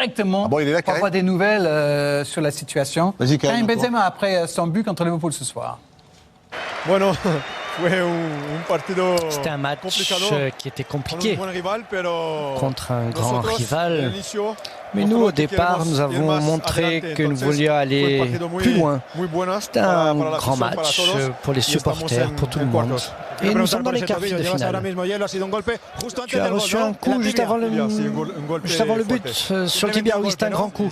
directement il est là, pour avoir des nouvelles sur la situation. Vas-y, Karim Benzema après son but contre Liverpool ce soir. Bueno. C'était un match qui était compliqué contre un grand rival. Mais nous, au départ, nous avons montré que nous voulions aller plus loin. C'était un grand match pour les supporters, pour tout le monde. Et nous sommes dans les quarts de finale. Tu as reçu un coup juste avant le but sur le tibia. Oui, c'était un grand coup.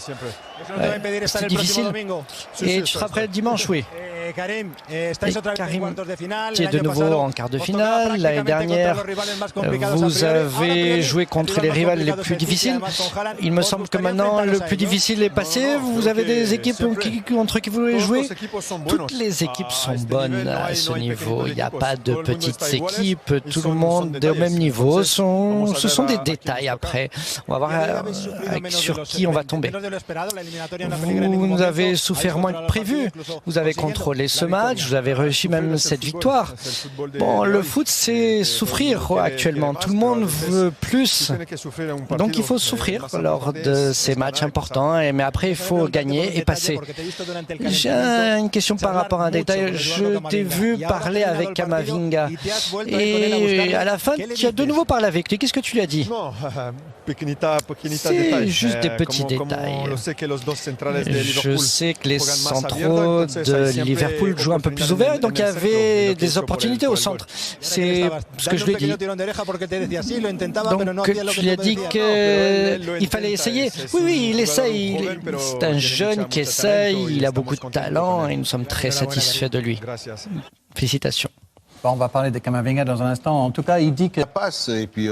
C'était difficile. Et tu seras prêt dimanche, oui. Karim, qui est de nouveau en quart de finale. L'année dernière, vous avez joué contre les rivales les plus difficiles. Il me semble que maintenant, le plus difficile est passé. Vous avez des équipes contre qui vous voulez jouer. Toutes les équipes sont bonnes à ce niveau. Il n'y a pas de petites équipes. Tout le monde est au même niveau. Ce sont des détails après. On va voir sur qui on va tomber. Vous avez souffert moins que prévu. Vous avez contrôlé ce match, vous avez réussi même cette victoire. Bon, le foot, c'est souffrir actuellement. Tout le monde veut plus. Donc il faut souffrir lors de ces matchs importants. Mais après, il faut gagner et passer. J'ai une question par rapport à un détail. Je t'ai vu parler avec Camavinga. Et à la fin, tu as de nouveau parlé avec lui. Qu'est-ce que tu lui as dit? C'est juste des petits détails. Je sais que les centraux de Liverpool jouent un peu plus ouvert, donc il y avait des opportunités au centre. C'est ce que je lui ai dit. Donc tu lui as dit qu'il fallait essayer. Oui, il essaye. C'est un jeune qui essaye, il a beaucoup de talent et nous sommes très satisfaits de lui. Félicitations. On va parler de Camavinga dans un instant. En tout cas, il dit que... Ça passe, et puis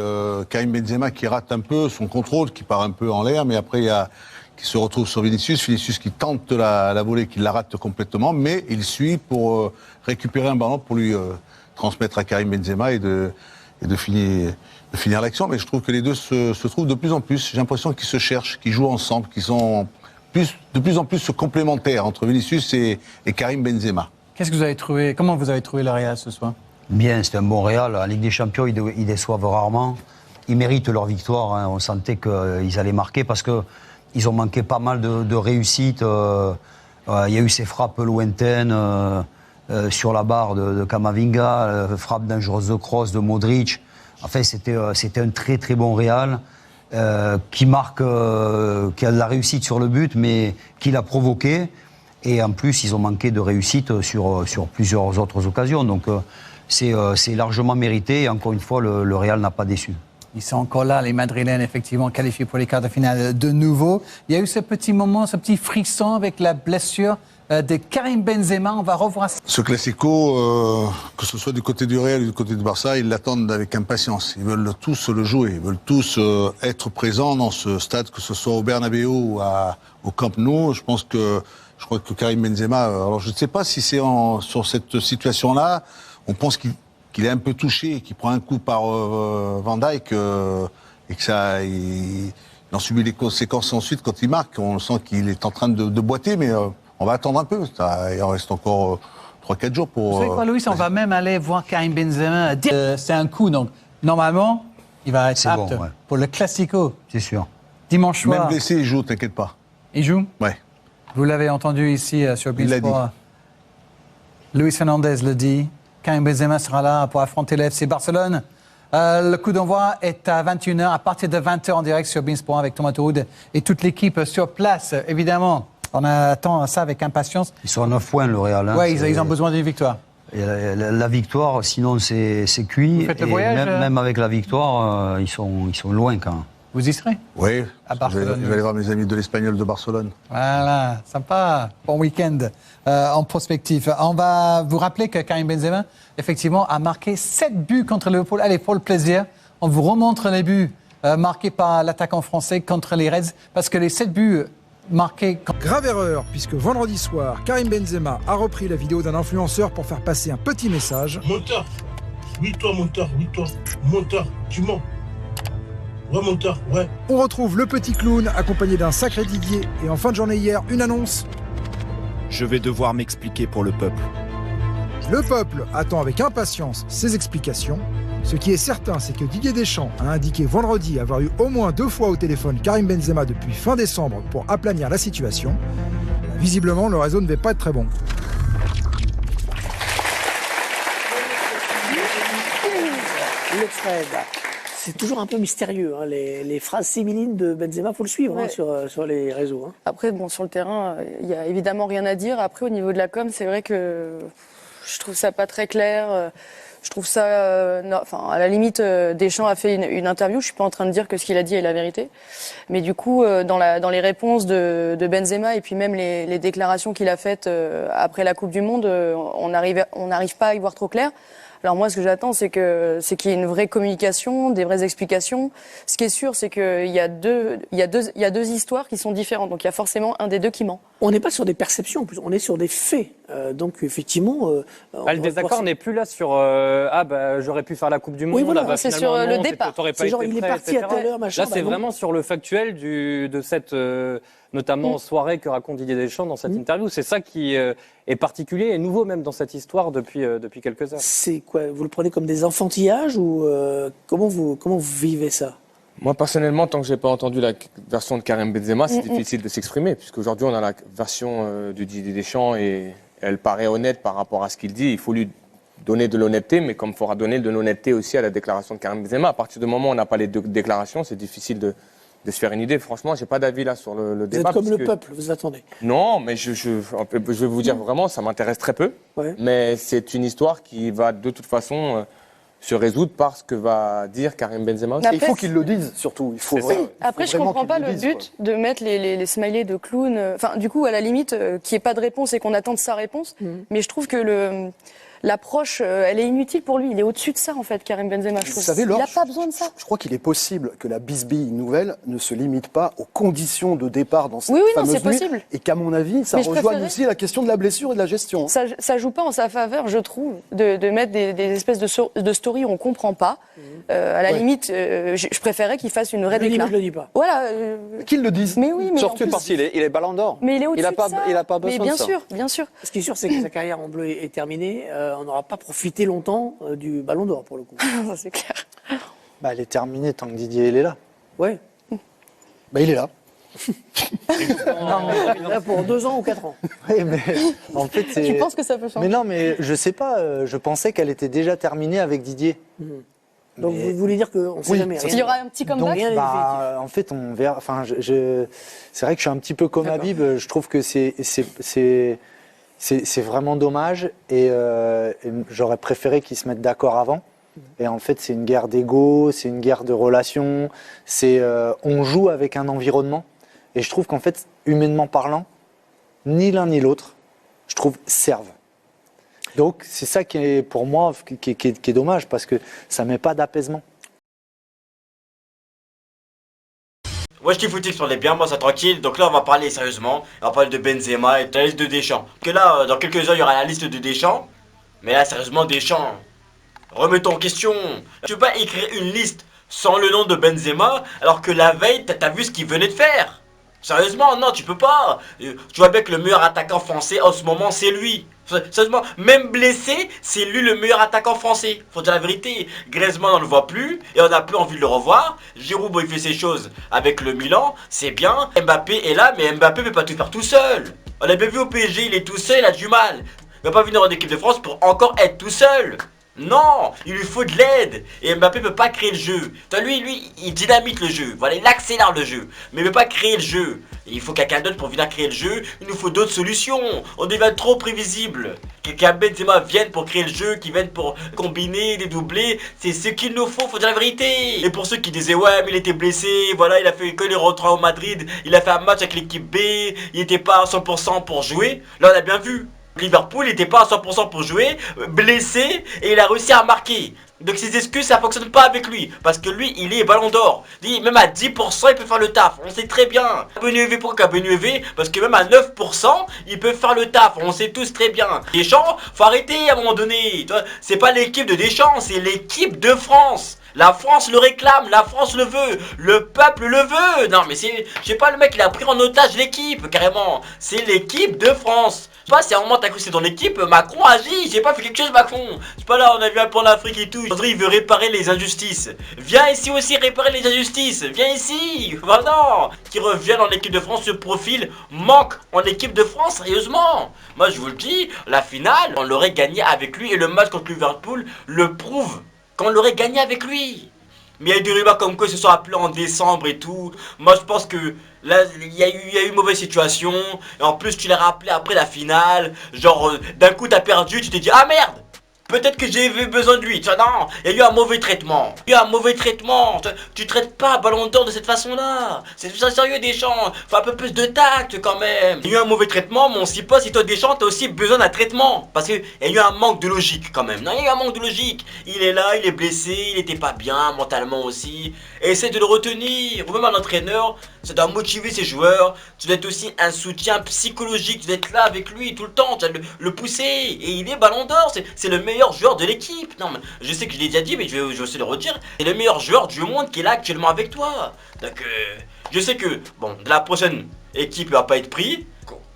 Karim Benzema qui rate un peu son contrôle, qui part un peu en l'air, mais après il y a... qui se retrouve sur Vinicius qui tente la volée, qui la rate complètement, mais il suit pour récupérer un ballon pour lui transmettre à Karim Benzema et de finir l'action. Mais je trouve que les deux se trouvent de plus en plus. J'ai l'impression qu'ils se cherchent, qu'ils jouent ensemble, qu'ils sont de plus en plus complémentaires entre Vinicius et Karim Benzema. Qu'est-ce que vous avez trouvé? Comment vous avez trouvé le Real ce soir? Bien, c'était un bon Real. En Ligue des Champions, ils déçoivent rarement. Ils méritent leur victoire. Hein. On sentait qu'ils allaient marquer parce que ils ont manqué pas mal de réussite. Il y a eu ces frappes lointaines sur la barre de Camavinga, frappe dangereuse de Kroos, de Modric. Enfin, c'était un très très bon Real qui marque, qui a de la réussite sur le but, mais qui l'a provoqué. Et en plus, ils ont manqué de réussite sur plusieurs autres occasions. Donc, c'est largement mérité. Et encore une fois, le Real n'a pas déçu. Ils sont encore là, les Madrilènes, effectivement, qualifiés pour les quarts de finale de nouveau. Il y a eu ce petit moment, ce petit frisson avec la blessure de Karim Benzema. On va revoir ça. Ce Classico, que ce soit du côté du Real ou du côté du Barça, ils l'attendent avec impatience. Ils veulent tous le jouer, ils veulent tous être présents dans ce stade, que ce soit au Bernabéu ou au Camp Nou. Je crois que Karim Benzema, alors je ne sais pas si c'est sur cette situation-là, on pense qu'il est un peu touché, qu'il prend un coup par Van Dijk et que il en subit les conséquences ensuite quand il marque. On sent qu'il est en train de boiter, mais on va attendre un peu. Il en reste encore 3-4 jours pour... Vous savez quoi, Louis, on va même aller voir Karim Benzema. C'est un coup, donc normalement, il va être apte pour le Classico. C'est sûr. Dimanche soir. Même blessé, il joue, t'inquiète pas. Il joue? Ouais. Vous l'avez entendu ici sur BeanSport. Luis Fernandez le dit. Karim Benzema sera là pour affronter le FC Barcelone. Le coup d'envoi est à 21h, à partir de 20h en direct sur BeanSport avec Thomas Touroud et toute l'équipe sur place, évidemment. On attend ça avec impatience. Ils sont à 9 points, le Real. Hein, oui, ils ont besoin d'une victoire. Et la victoire, sinon c'est cuit. Vous faites le voyage, même avec la victoire, ils sont loin quand même. Vous y serez? Oui, à Barcelone. Je vais aller voir mes amis de l'Espagnol de Barcelone. Voilà, sympa. Bon week-end en prospectif. On va vous rappeler que Karim Benzema, effectivement, a marqué 7 buts contre Liverpool. Allez, pour le plaisir, on vous remontre les buts marqués par l'attaquant français contre les Reds, parce que les 7 buts marqués... Grave erreur, puisque vendredi soir, Karim Benzema a repris la vidéo d'un influenceur pour faire passer un petit message. Monteur, oui toi, monteur, tu mens. Ouais, monteur, ouais. On retrouve le petit clown accompagné d'un sacré Didier et en fin de journée hier, une annonce. Je vais devoir m'expliquer pour le peuple. Le peuple attend avec impatience ses explications. Ce qui est certain, c'est que Didier Deschamps a indiqué vendredi avoir eu au moins 2 fois au téléphone Karim Benzema depuis fin décembre pour aplanir la situation. Visiblement, le réseau ne va pas être très bon. Le Fred, c'est toujours un peu mystérieux, hein, les phrases sibyllines de Benzema, il faut le suivre ouais. sur les réseaux. Hein. Après, bon, sur le terrain, il n'y a évidemment rien à dire. Après, au niveau de la com, c'est vrai que je trouve ça pas très clair. Je trouve ça, à la limite, Deschamps a fait une interview. Je suis pas en train de dire que ce qu'il a dit est la vérité, mais du coup, dans les réponses de Benzema et puis même les déclarations qu'il a faites après la Coupe du Monde, on n'arrive pas à y voir trop clair. Alors moi, ce que j'attends, c'est qu'il y ait une vraie communication, des vraies explications. Ce qui est sûr, c'est qu'il y a deux histoires qui sont différentes. Donc il y a forcément un des deux qui ment. On n'est pas sur des perceptions, en plus, on est sur des faits. Donc effectivement, le désaccord n'est plus là sur j'aurais pu faire la Coupe du Monde. Oui, voilà, c'est sur le départ. C'est genre il est parti à telle heure, machin. Là, c'est vraiment sur le factuel de cette notamment soirée que raconte Didier Deschamps dans cette interview. C'est ça qui est particulier et nouveau même dans cette histoire depuis quelques heures. C'est quoi? Vous le prenez comme des enfantillages ou comment vous vivez ça? Moi, personnellement, tant que j'ai pas entendu la version de Karim Benzema, c'est difficile de s'exprimer, puisqu'aujourd'hui, on a la version de Didier Deschamps et elle paraît honnête par rapport à ce qu'il dit. Il faut lui donner de l'honnêteté, mais comme il faudra donner de l'honnêteté aussi à la déclaration de Karim Benzema. À partir du moment où on n'a pas les deux déclarations, c'est difficile de se faire une idée. Franchement, j'ai pas d'avis là sur le débat. Vous êtes comme le peuple, vous attendez. Non, mais je vais vous dire vraiment, ça m'intéresse très peu. Ouais. Mais c'est une histoire qui va de toute façon se résoudre par ce que va dire Karim Benzema aussi. Après, il faut qu'il le dise, surtout. Il faut Après, je comprends pas le but de mettre les smileys de clown. Enfin, du coup, à la limite, qu'il n'y ait pas de réponse et qu'on attende sa réponse. Mais je trouve que l'approche, elle est inutile pour lui. Il est au-dessus de ça, en fait, Karim Benzema, je trouve. Vous savez, Laure, il n'a pas besoin de ça. Je crois qu'il est possible que la bisbille nouvelle ne se limite pas aux conditions de départ dans cette fameuse c'est possible. Et qu'à mon avis, ça rejoigne aussi la question de la blessure et de la gestion. Ça joue pas en sa faveur, je trouve, de mettre des espèces de stories où on comprend pas. À la limite, je préférais qu'il fasse une vraie déclaration. Je le dis pas. Voilà. Qu'il le dise. Mais oui, mais surtout parce qu'il est ballon d'or. Mais il est au-dessus de ça. Il a pas besoin mais bien de ça. sûr, bien sûr. Ce qui est sûr, c'est que sa carrière en bleu est terminée. On n'aura pas profité longtemps du ballon d'or, pour le coup. Ça, c'est clair. Elle est terminée tant que Didier il est là. Ouais. Il est là. Là pour 2 ans ou 4 ans. Oui, mais en fait, Tu penses que ça peut changer? Mais non, mais je sais pas. Je pensais qu'elle était déjà terminée avec Didier. Donc vous voulez dire qu'on ne sait jamais rien. Il y aura un petit comeback. En fait, on verra. Enfin, c'est vrai que je suis un petit peu comme Habib. Je trouve que c'est vraiment dommage et j'aurais préféré qu'ils se mettent d'accord avant. Et en fait, c'est une guerre d'ego, c'est une guerre de relations. On joue avec un environnement. Et je trouve qu'en fait, humainement parlant, ni l'un ni l'autre, je trouve, servent. Donc c'est ça qui est pour moi qui est dommage parce que ça met pas d'apaisement. Moi je kiffe footix sur les biens, moi ça tranquille. Donc là on va parler sérieusement. On va parler de Benzema et de la liste de Deschamps. Que là dans quelques heures il y aura la liste de Deschamps. Mais là sérieusement Deschamps, remettons en question. Tu peux pas écrire une liste sans le nom de Benzema alors que la veille t'as vu ce qu'il venait de faire. Sérieusement, non, tu peux pas. Tu vois bien que le meilleur attaquant français en ce moment, c'est lui. Sérieusement, même blessé, c'est lui le meilleur attaquant français. Faut dire la vérité. Griezmann, on le voit plus et on n'a plus envie de le revoir. Giroud, bon, il fait ses choses avec le Milan, c'est bien. Mbappé est là, mais Mbappé peut pas tout faire tout seul. On a bien vu au PSG, il est tout seul, il a du mal. Il va pas venir en équipe de France pour encore être tout seul. Non, il lui faut de l'aide. Et Mbappé peut pas créer le jeu. Lui, il dynamite le jeu. Voilà, il accélère le jeu. Mais il peut pas créer le jeu. Et il faut quelqu'un d'autre pour venir créer le jeu. Il nous faut d'autres solutions. On devient trop prévisible. Quelqu'un Benzema vienne pour créer le jeu, qui vienne pour combiner, dédoubler. C'est ce qu'il nous faut dire la vérité. Et pour ceux qui disaient ouais, mais il était blessé. Voilà, il a fait que les rentrants au Madrid. Il a fait un match avec l'équipe B. Il était pas à 100% pour jouer. Là, on a bien vu. Liverpool n'était pas à 100% pour jouer, blessé, et il a réussi à marquer. Donc ces excuses, ça fonctionne pas avec lui. Parce que lui, il est ballon d'or. Même à 10%, il peut faire le taf. On sait très bien. Benueve, pourquoi Benueve? Parce que même à 9%, il peut faire le taf. On sait tous très bien. Deschamps, faut arrêter à un moment donné. C'est pas l'équipe de Deschamps, c'est l'équipe de France. La France le réclame, la France le veut, le peuple le veut. Non mais c'est, je sais pas, le mec il a pris en otage l'équipe, carrément. C'est l'équipe de France. Pas si à un moment t'as cru que c'est ton équipe, Macron agit, j'ai pas fait quelque chose Macron. C'est pas là, on a vu un plan l'Afrique et tout. Aujourd'hui il veut réparer les injustices. Viens ici aussi réparer les injustices. Viens ici. Voilà. Qui revienne en équipe de France, ce profil manque en équipe de France, sérieusement. Moi je vous le dis, la finale, on l'aurait gagné avec lui et le match contre Liverpool le prouve qu'on l'aurait gagné avec lui. Mais il y a eu des rumeurs comme quoi ils se sont appelés en décembre et tout. Moi je pense que là il y a eu une mauvaise situation. Et en plus tu l'as rappelé après la finale. Genre d'un coup t'as perdu, tu t'es dit ah merde, peut-être que j'ai eu besoin de lui. Tu vois, non, il y a eu un mauvais traitement. Il y a eu un mauvais traitement. Tu traites pas Ballon d'Or de cette façon-là. C'est sérieux Deschamps. Faut un peu plus de tact quand même. Il y a eu un mauvais traitement, mais on sait pas si toi Deschamps t'as aussi besoin d'un traitement. Parce qu'il y a eu un manque de logique quand même. Non, il y a eu un manque de logique. Il est là, il est blessé, il était pas bien mentalement aussi. Essaie de le retenir. Ou même un entraîneur, ça doit motiver ses joueurs. Tu dois être aussi un soutien psychologique. Tu dois être là avec lui tout le temps. Tu dois le pousser. Et il est Ballon d'Or. C'est le meilleur joueur de l'équipe. Non, mais je sais que je l'ai déjà dit, mais je vais aussi le redire. C'est le meilleur joueur du monde qui est là actuellement avec toi. Donc, je sais que, bon, de la prochaine équipe, il va pas être pris.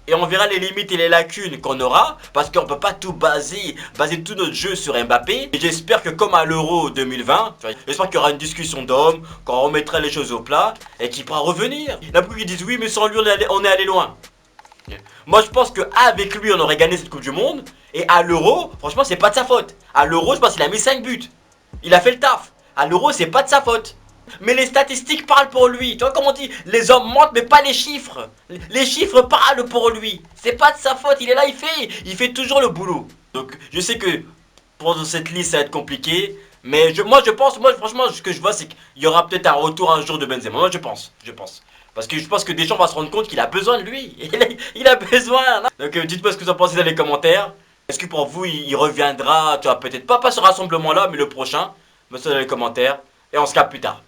Et on verra les limites et les lacunes qu'on aura. Parce qu'on peut pas tout baser tout notre jeu sur Mbappé. Et j'espère que comme à l'Euro 2020, j'espère qu'il y aura une discussion d'hommes, qu'on remettra les choses au plat et qu'il pourra revenir. Il y en a beaucoup qui disent oui, mais sans lui, on est allé loin. Moi je pense qu'avec lui on aurait gagné cette Coupe du Monde. Et à l'Euro, franchement c'est pas de sa faute. À l'Euro je pense qu'il a mis 5 buts. Il a fait le taf. À l'Euro c'est pas de sa faute. Mais les statistiques parlent pour lui. Tu vois comme on dit, les hommes mentent mais pas les chiffres. Les chiffres parlent pour lui. C'est pas de sa faute, il est là, il fait toujours le boulot. Donc je sais que pour cette liste ça va être compliqué. Mais moi franchement ce que je vois c'est qu'il y aura peut-être un retour un jour de Benzema. Moi je pense. Parce que je pense que Deschamps va se rendre compte qu'il a besoin de lui. Il a besoin. Donc dites-moi ce que vous en pensez dans les commentaires. Est-ce que pour vous il reviendra, tu vois, peut-être pas ce rassemblement là, mais le prochain. Mettez ça dans les commentaires. Et on se capte plus tard.